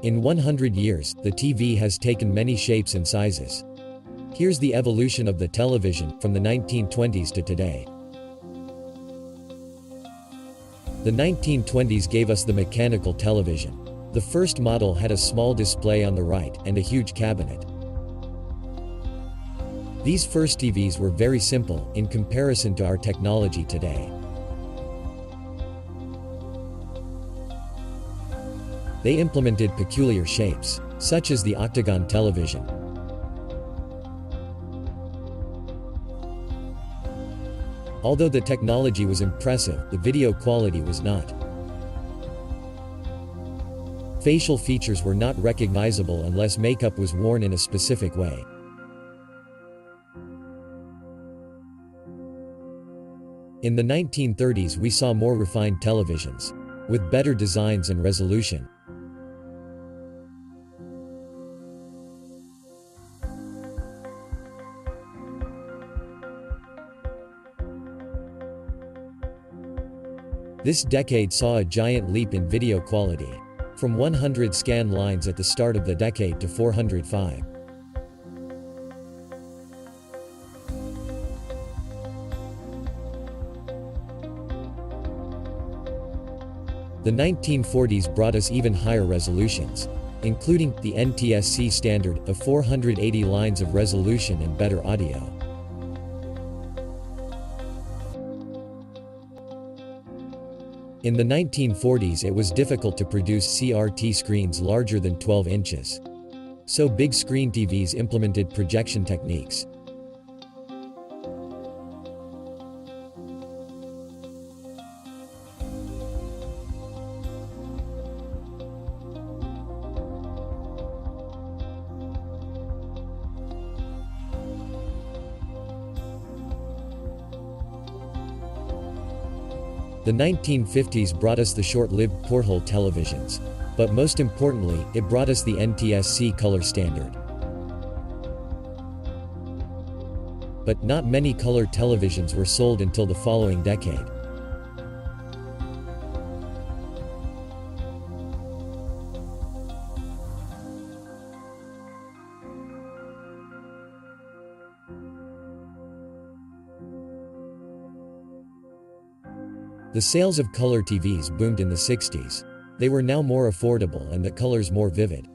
In 100 years, the TV has taken many shapes and sizes. Here's the evolution of the television from the 1920s to today. The 1920s gave us the mechanical television. The first model had a small display on the right and a huge cabinet. These first TVs were very simple in comparison to our technology today. They implemented peculiar shapes, such as the octagon television. Although the technology was impressive, the video quality was not. Facial features were not recognizable unless makeup was worn in a specific way. In the 1930s, we saw more refined televisions, with better designs and resolution. This decade saw a giant leap in video quality, from 100 scan lines at the start of the decade to 405. The 1940s brought us even higher resolutions, including the NTSC standard of 480 lines of resolution and better audio. In the 1940s, it was difficult to produce CRT screens larger than 12 inches. So big screen TVs implemented projection techniques. The 1950s brought us the short-lived porthole televisions, but most importantly, it brought us the NTSC color standard. But not many color televisions were sold until the following decade. The sales of color TVs boomed in the 60s. They were now more affordable and the colors more vivid.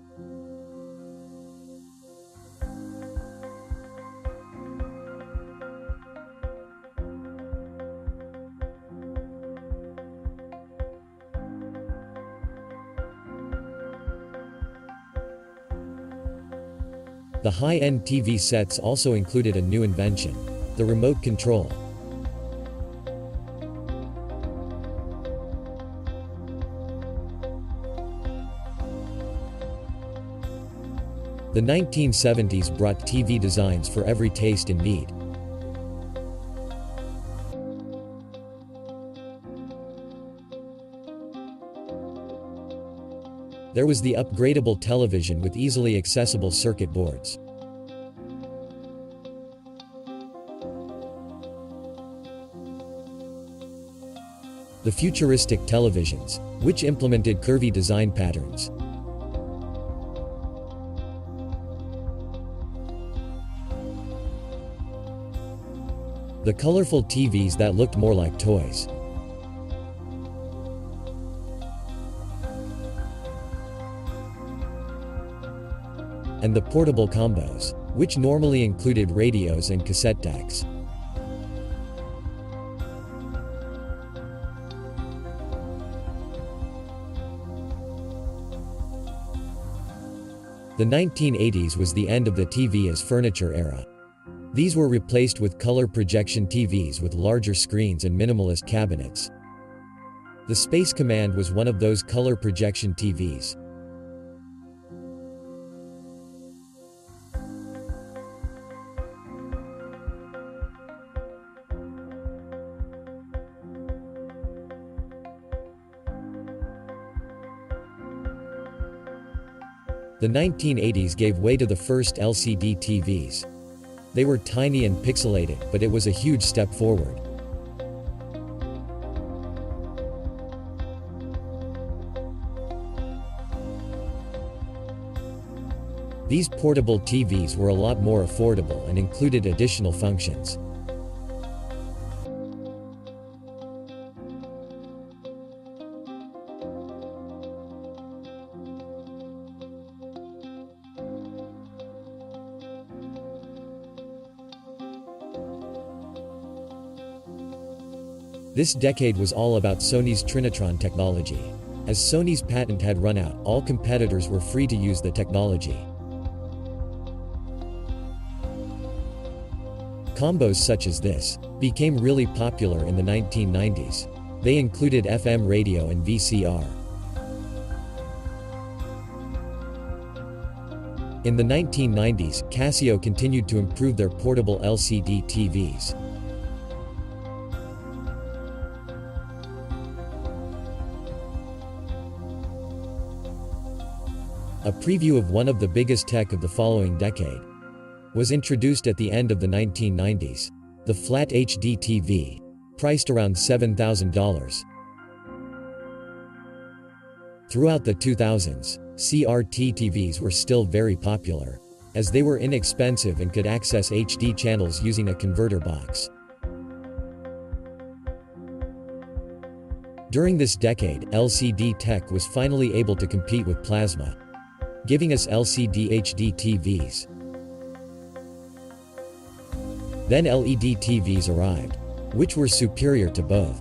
The high-end TV sets also included a new invention: the remote control. The 1970s brought TV designs for every taste and need. There was the upgradable television with easily accessible circuit boards. The futuristic televisions, which implemented curvy design patterns. The colorful TVs that looked more like toys. And the portable combos, which normally included radios and cassette decks. The 1980s was the end of the TV as furniture era. These were replaced with color projection TVs with larger screens and minimalist cabinets. The Space Command was one of those color projection TVs. The 1980s gave way to the first LCD TVs. They were tiny and pixelated, but it was a huge step forward. These portable TVs were a lot more affordable and included additional functions. This decade was all about Sony's Trinitron technology. As Sony's patent had run out, all competitors were free to use the technology. Combos such as this became really popular in the 1990s. They included FM radio and VCR. In the 1990s, Casio continued to improve their portable LCD TVs. A preview of one of the biggest tech of the following decade was introduced at the end of the 1990s, the Flat HD TV, priced around $7,000. Throughout the 2000s, CRT TVs were still very popular, as they were inexpensive and could access HD channels using a converter box. During this decade, LCD tech was finally able to compete with plasma, giving us LCD HD TVs. Then LED TVs arrived, which were superior to both.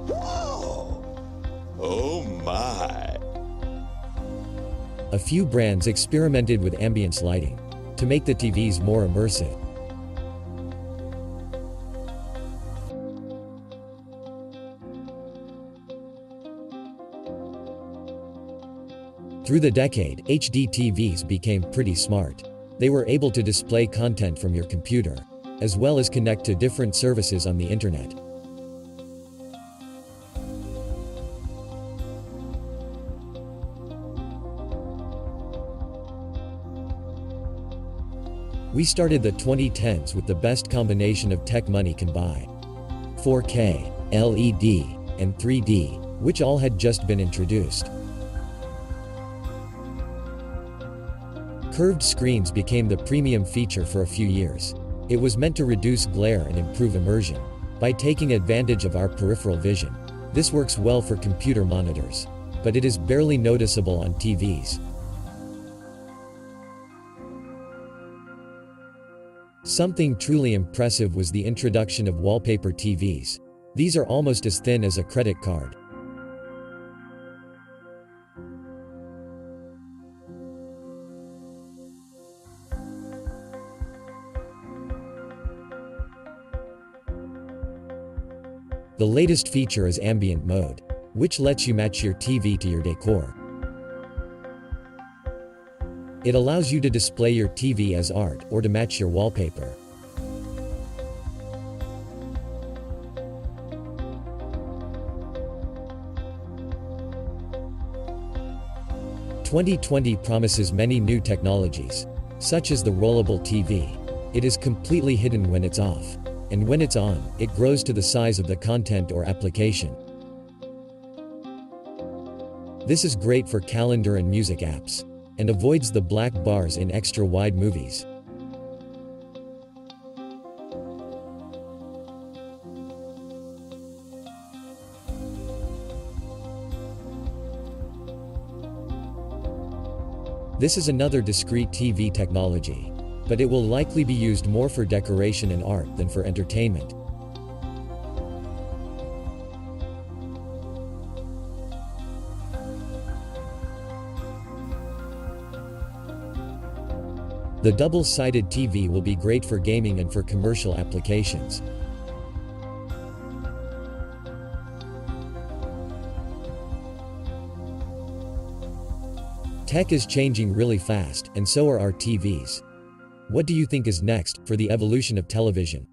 Whoa! Oh my! A few brands experimented with ambience lighting to make the TVs more immersive. Through the decade, HD TVs became pretty smart. They were able to display content from your computer, as well as connect to different services on the internet. We started the 2010s with the best combination of tech money can buy: 4K, LED, and 3D, which all had just been introduced. Curved screens became the premium feature for a few years. It was meant to reduce glare and improve immersion by taking advantage of our peripheral vision. This works well for computer monitors, but it is barely noticeable on TVs. Something truly impressive was the introduction of wallpaper TVs. These are almost as thin as a credit card. The latest feature is ambient mode, which lets you match your TV to your decor. It allows you to display your TV as art or to match your wallpaper. "2020 promises many new technologies, such as the rollable TV. It is completely hidden when it's off, and when it's on, it grows to the size of the content or application. This is great for calendar and music apps, and avoids the black bars in extra-wide movies. This is another discrete TV technology, but it will likely be used more for decoration and art than for entertainment. The double-sided TV will be great for gaming and for commercial applications. Tech is changing really fast, and so are our TVs. What do you think is next for the evolution of television?